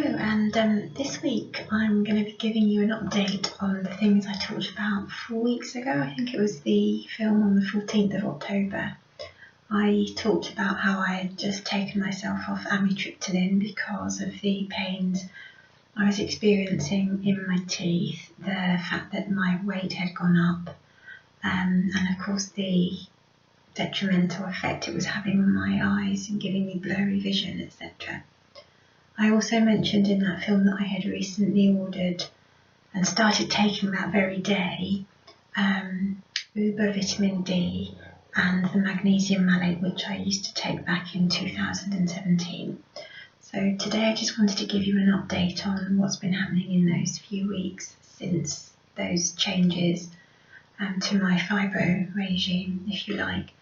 and this week I'm going to be giving you an update on the things I talked about 4 weeks ago. I think it was the film on the 14th of October. I talked about how I had just taken myself off amitriptyline because of the pains I was experiencing in my teeth, the fact that my weight had gone up, and of course the detrimental effect it was having on my eyes and giving me blurry vision, etc. I also mentioned in that film that I had recently ordered and started taking that very day Uber vitamin D and the magnesium malate, which I used to take back in 2017. So today I just wanted to give you an update on what's been happening in those few weeks since those changes to my fibro regime, if you like.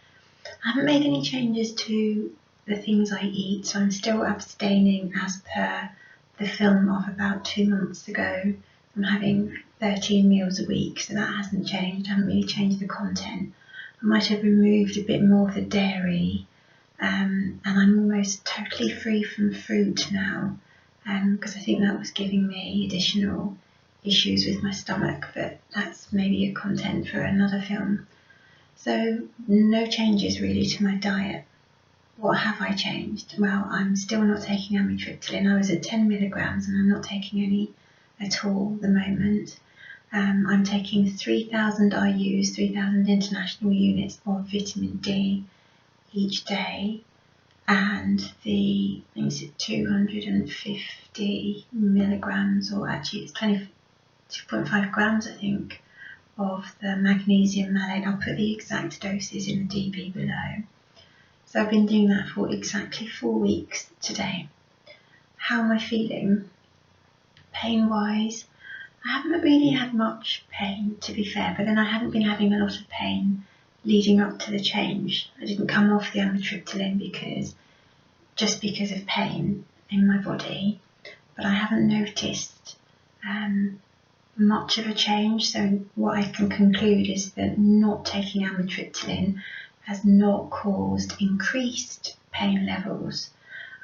I haven't made any changes to the things I eat, so I'm still abstaining as per the film of about 2 months ago. I'm having 13 meals a week, so that hasn't changed. I haven't really changed the content. I might have removed a bit more of the dairy, and I'm almost totally free from fruit now, because I think that was giving me additional issues with my stomach, but that's maybe a content for another film. So no changes really to my diet. What have I changed? Well, I'm still not taking amitriptyline. I was at 10 milligrams and I'm not taking any at all at the moment. I'm taking 3,000 IUs, 3,000 international units of vitamin D each day, and I think it's 250 milligrams, or actually it's 2.5 grams, I think, of the magnesium malate. I'll put the exact doses in the DB below. So I've been doing that for exactly 4 weeks today. How am I feeling? Pain-wise, I haven't really had much pain, to be fair, but then I haven't been having a lot of pain leading up to the change. I didn't come off the amitriptyline because of pain in my body, but I haven't noticed much of a change. So what I can conclude is that not taking amitriptyline has not caused increased pain levels.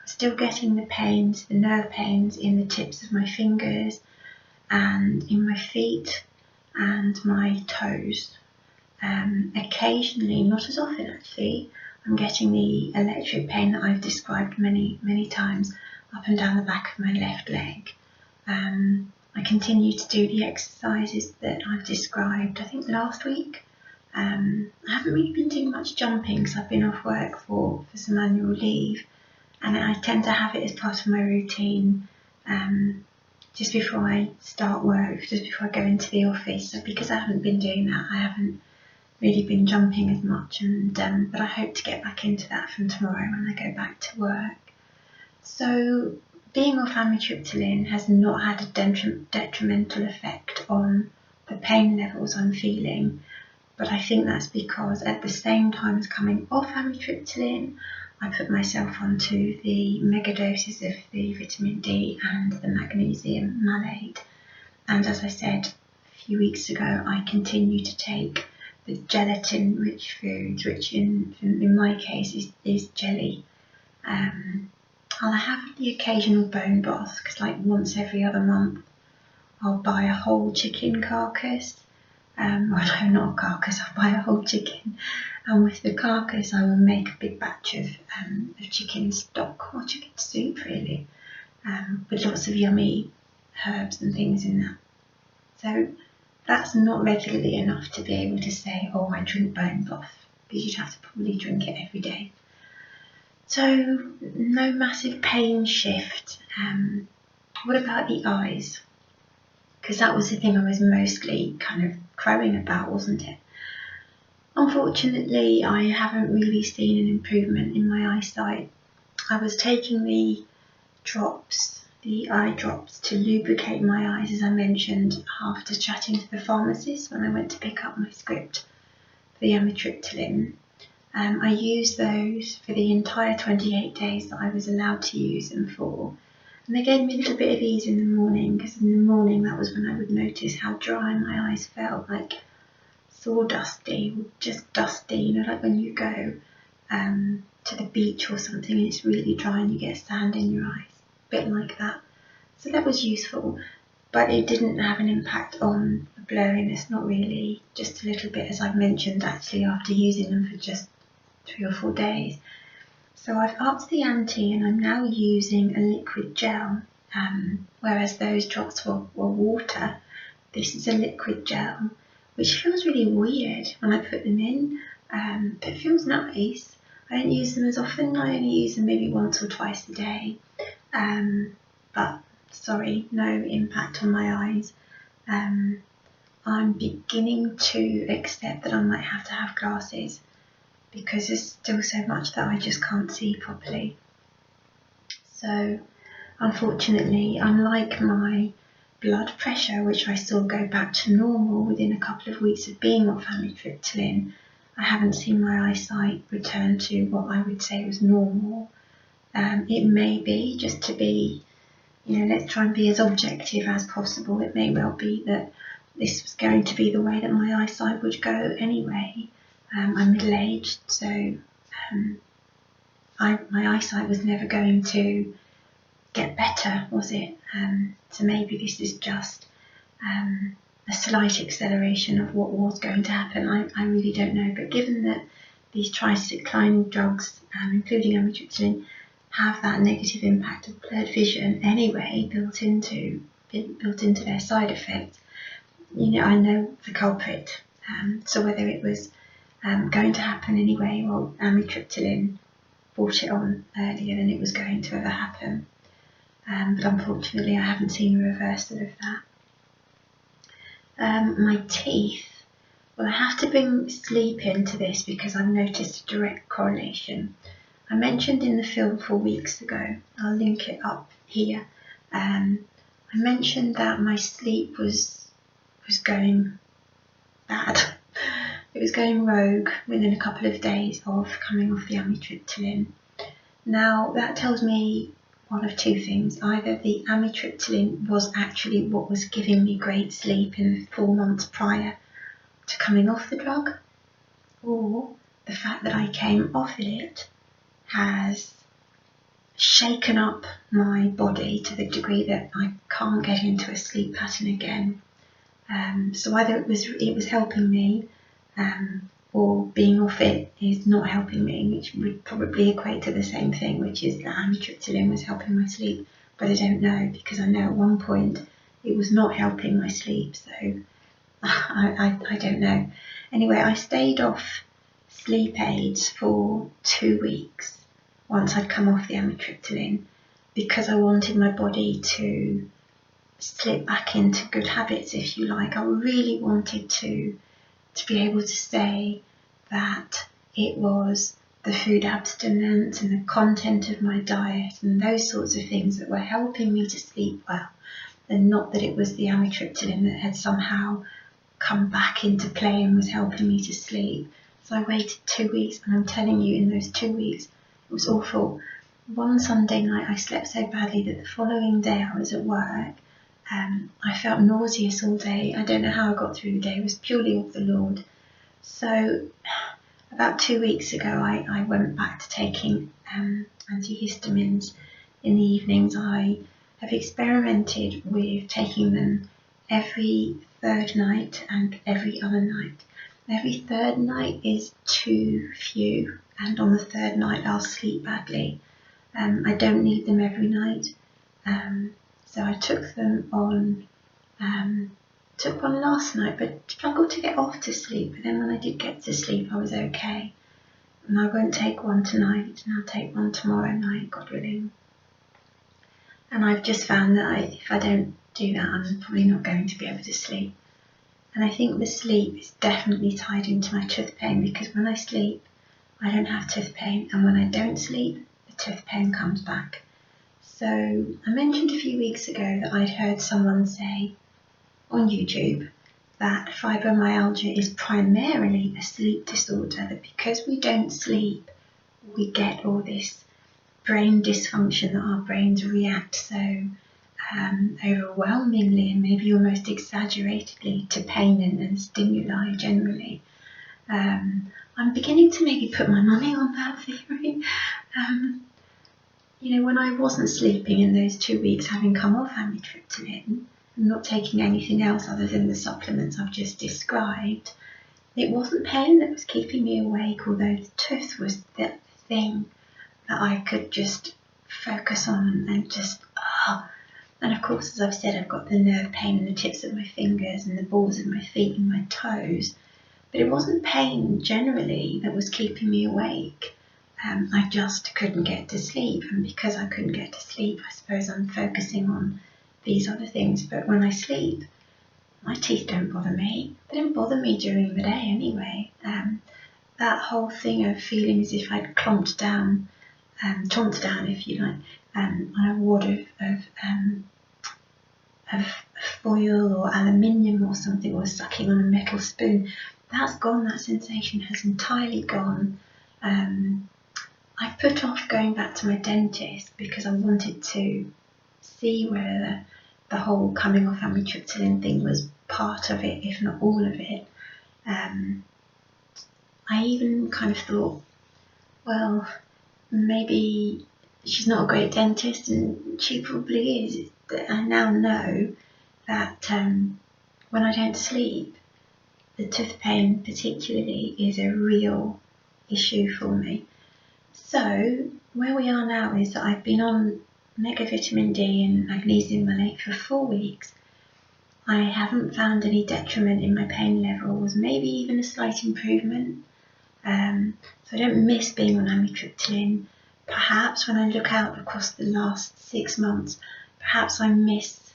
I'm still getting the pains, the nerve pains in the tips of my fingers and in my feet and my toes. Occasionally, not as often actually, I'm getting the electric pain that I've described many times up and down the back of my left leg. I continue to do the exercises that I've described, I think last week. I haven't really been doing much jumping because I've been off work for some annual leave, and I tend to have it as part of my routine just before I start work, just before I go into the office. So because I haven't been doing that, I haven't really been jumping as much, but I hope to get back into that from tomorrow when I go back to work. So being off amitriptyline has not had a detrimental effect on the pain levels I'm feeling. But I think that's because at the same time as coming off amitriptyline, I put myself onto the mega doses of the vitamin D and the magnesium malate. And as I said a few weeks ago, I continue to take the gelatin-rich foods, which in my case is jelly. I'll have the occasional bone broth, because like once every other month, I'll buy a whole chicken carcass. Well, no, not a carcass, I'll buy a whole chicken, and with the carcass I will make a big batch of chicken stock, or chicken soup really, with lots of yummy herbs and things in that. So that's not regularly enough to be able to say, oh, I drink bone broth, because you'd have to probably drink it every day. So no massive pain shift. What about the eyes? Because that was the thing I was mostly kind of crowing about, wasn't it? Unfortunately, I haven't really seen an improvement in my eyesight. I was taking the eye drops to lubricate my eyes, as I mentioned, after chatting to the pharmacist when I went to pick up my script for the amitriptyline. I used those for the entire 28 days that I was allowed to use them for. And they gave me a little bit of ease in the morning, because in the morning that was when I would notice how dry my eyes felt, like sawdusty, just dusty, like when you go to the beach or something and it's really dry and you get sand in your eyes, a bit like that. So that was useful, but it didn't have an impact on the blurriness, not really, just a little bit, as I've mentioned, actually, after using them for just 3 or 4 days. So I've upped the ante and I'm now using a liquid gel, whereas those drops were water. This is a liquid gel, which feels really weird when I put them in, but it feels nice. I don't use them as often, I only use them maybe once or twice a day, but sorry, no impact on my eyes. I'm beginning to accept that I might have to have glasses because there's still so much that I just can't see properly. So unfortunately, unlike my blood pressure, which I saw go back to normal within a couple of weeks of being off amitriptyline, I haven't seen my eyesight return to what I would say was normal. It may be, just to be, let's try and be as objective as possible, it may well be that this was going to be the way that my eyesight would go anyway. I'm middle-aged, so my eyesight was never going to get better, was it? So maybe this is just a slight acceleration of what was going to happen. I really don't know, but given that these tricycline drugs, including amitriptyline, have that negative impact of blurred vision anyway built into their side effects, I know the culprit. So whether it was going to happen anyway, or amitriptyline brought it on earlier than it was going to ever happen. But unfortunately I haven't seen a reversal of that. My teeth, well, I have to bring sleep into this because I've noticed a direct correlation. I mentioned in the film 4 weeks ago, I'll link it up here, I mentioned that my sleep was going bad. It was going rogue within a couple of days of coming off the amitriptyline. Now that tells me one of two things. Either the amitriptyline was actually what was giving me great sleep in the 4 months prior to coming off the drug, or the fact that I came off it has shaken up my body to the degree that I can't get into a sleep pattern again. So either it was helping me, or being off it is not helping me, which would probably equate to the same thing, which is that amitriptyline was helping my sleep, but I don't know, because I know at one point it was not helping my sleep, so I don't know. Anyway, I stayed off sleep aids for 2 weeks once I'd come off the amitriptyline because I wanted my body to slip back into good habits, if you like. I really wanted to be able to say that it was the food abstinence and the content of my diet and those sorts of things that were helping me to sleep well, and not that it was the amitriptyline that had somehow come back into play and was helping me to sleep. So I waited 2 weeks, and I'm telling you, in those 2 weeks, it was awful. One Sunday night I slept so badly that the following day I was at work. I felt nauseous all day. I don't know how I got through the day. It was purely of the Lord. So about 2 weeks ago, I went back to taking antihistamines in the evenings. I have experimented with taking them every 3rd night and every other night. Every 3rd night is too few, and on the 3rd night I'll sleep badly. I don't need them every night. So I took them on, took one last night, but struggled to get off to sleep. But then when I did get to sleep, I was okay. And I won't take one tonight, and I'll take one tomorrow night, God willing. And I've just found that if I don't do that, I'm probably not going to be able to sleep. And I think the sleep is definitely tied into my tooth pain, because when I sleep, I don't have tooth pain, and when I don't sleep, the tooth pain comes back. So I mentioned a few weeks ago that I'd heard someone say on YouTube that fibromyalgia is primarily a sleep disorder, that because we don't sleep, we get all this brain dysfunction, that our brains react so overwhelmingly and maybe almost exaggeratedly to pain and stimuli generally. I'm beginning to maybe put my money on that theory. when I wasn't sleeping in those 2 weeks, having come off amitriptyline and not taking anything else other than the supplements I've just described, it wasn't pain that was keeping me awake, although the tooth was the thing that I could just focus on and just, And of course, as I've said, I've got the nerve pain in the tips of my fingers and the balls of my feet and my toes. But it wasn't pain generally that was keeping me awake. I just couldn't get to sleep. And because I couldn't get to sleep, I suppose I'm focusing on these other things. But when I sleep, my teeth don't bother me. They don't bother me during the day anyway. That whole thing of feeling as if I'd chomped down, if you like, on a wad of foil or aluminium or something, or sucking on a metal spoon, that's gone. That sensation has entirely gone. I put off going back to my dentist because I wanted to see whether the whole coming off amitriptyline thing was part of it, if not all of it. I even kind of thought, well, maybe she's not a great dentist, and she probably is. I now know that when I don't sleep, the tooth pain particularly is a real issue for me. So where we are now is that I've been on mega vitamin D and magnesium malate for 4 weeks. I haven't found any detriment in my pain levels, maybe even a slight improvement. So I don't miss being on amitriptyline. Perhaps when I look out across the last 6 months, perhaps I miss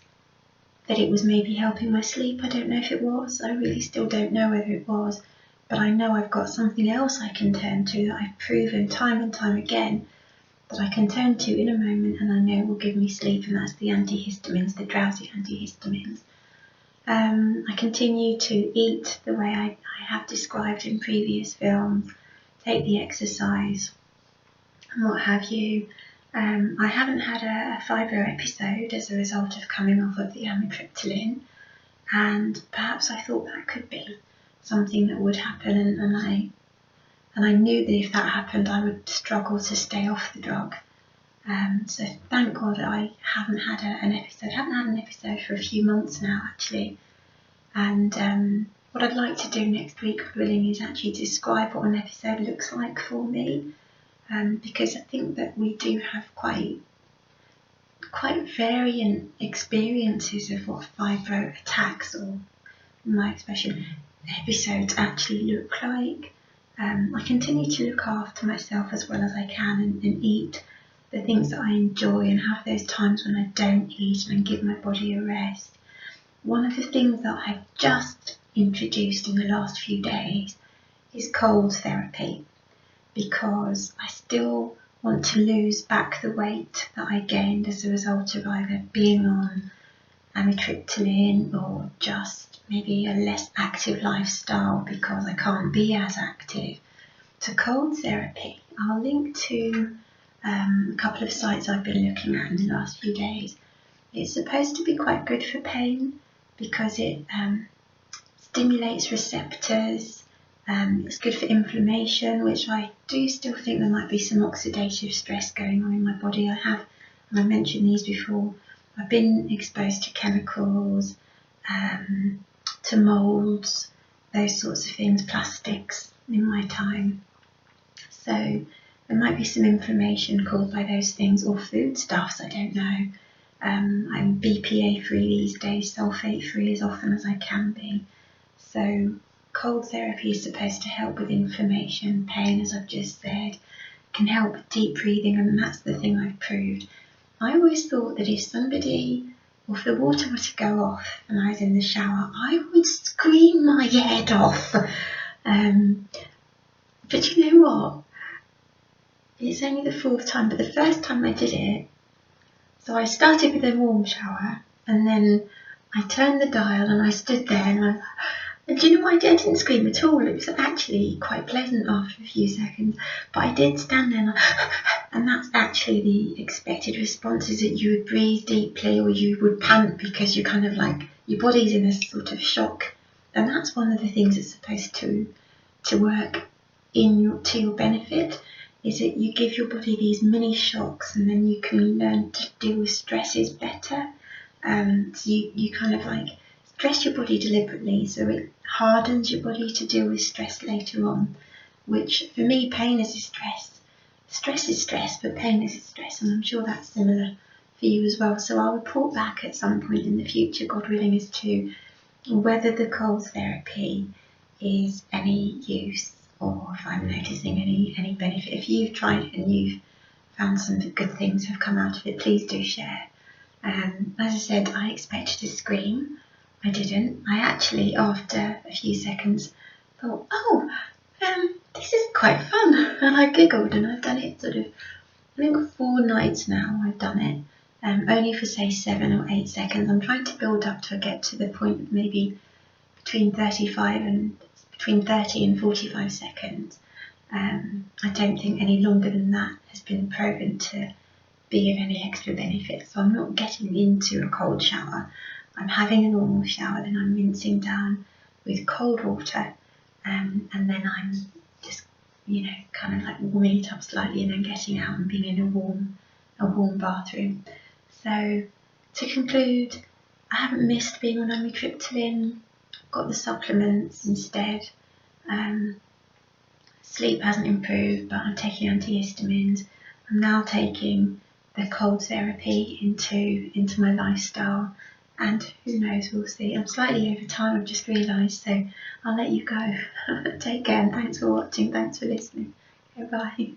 that it was maybe helping my sleep. I don't know if it was. I really still don't know whether it was. But I know I've got something else I can turn to that I've proven time and time again that I can turn to in a moment, and I know will give me sleep, and that's the antihistamines, the drowsy antihistamines. I continue to eat the way I have described in previous films, take the exercise, and what have you. I haven't had a fibro episode as a result of coming off of the amitriptyline, and perhaps I thought that could be something that would happen, and I knew that if that happened, I would struggle to stay off the drug. So thank God I haven't had an episode. I haven't had an episode for a few months now, actually. And what I'd like to do next week, God willing, is actually describe what an episode looks like for me, because I think that we do have quite variant experiences of what fibro attacks, or in my expression, episodes actually look like. I continue to look after myself as well as I can, and eat the things that I enjoy, and have those times when I don't eat and give my body a rest. One of the things that I've just introduced in the last few days is cold therapy, because I still want to lose back the weight that I gained as a result of either being on amitriptyline or just maybe a less active lifestyle because I can't be as active. So cold therapy, I'll link to a couple of sites I've been looking at in the last few days. It's supposed to be quite good for pain because it stimulates receptors. It's good for inflammation, which I do still think there might be some oxidative stress going on in my body. I have, and I mentioned these before, I've been exposed to chemicals, to moulds, those sorts of things, plastics in my time. So there might be some inflammation caused by those things, or foodstuffs, I don't know. I'm BPA free these days, sulfate free as often as I can be. So cold therapy is supposed to help with inflammation, pain, as I've just said, can help with deep breathing, and that's the thing I've proved. I always thought that if somebody, or if the water were to go off and I was in the shower, I would scream my head off. But you know what? It's only the 4th time, but the first time I did it, so I started with a warm shower, and then I turned the dial and I stood there, and do you know what? I didn't scream at all. It was actually quite pleasant after a few seconds, but I did stand there, and that's actually the expected response, is that you would breathe deeply or you would pant because you're kind of like, your body's in a sort of shock, and that's one of the things that's supposed to work to your benefit. is that you give your body these mini shocks, and then you can learn to deal with stresses better. So you kind of like stress your body deliberately, so it hardens your body to deal with stress later on, which for me, pain is a stress. Stress is stress, but pain is a stress, and I'm sure that's similar for you as well. So I'll report back at some point in the future, God willing, as to whether the cold therapy is any use, or if I'm noticing any benefit. If you've tried it and you've found some good things have come out of it, please do share. As I said, I expected to scream. I didn't. I actually, after a few seconds, thought, this is quite fun. And I giggled, and I've done it sort of, I think 4 nights now I've done it. Only for say 7 or 8 seconds. I'm trying to build up to get to the point of maybe between 30 and 45 seconds. I don't think any longer than that has been proven to be of any extra benefit. So I'm not getting into a cold shower. I'm having a normal shower, then I'm rinsing down with cold water, and then I'm just, kind of like warming it up slightly, and then getting out and being in a warm bathroom. So to conclude, I haven't missed being on amitriptyline. Got the supplements instead. Sleep hasn't improved, but I'm taking antihistamines. I'm now taking the cold therapy into my lifestyle, and who knows, we'll see. I'm slightly over time, I've just realised, so I'll let you go. Take care, and thanks for watching, thanks for listening. Okay, bye.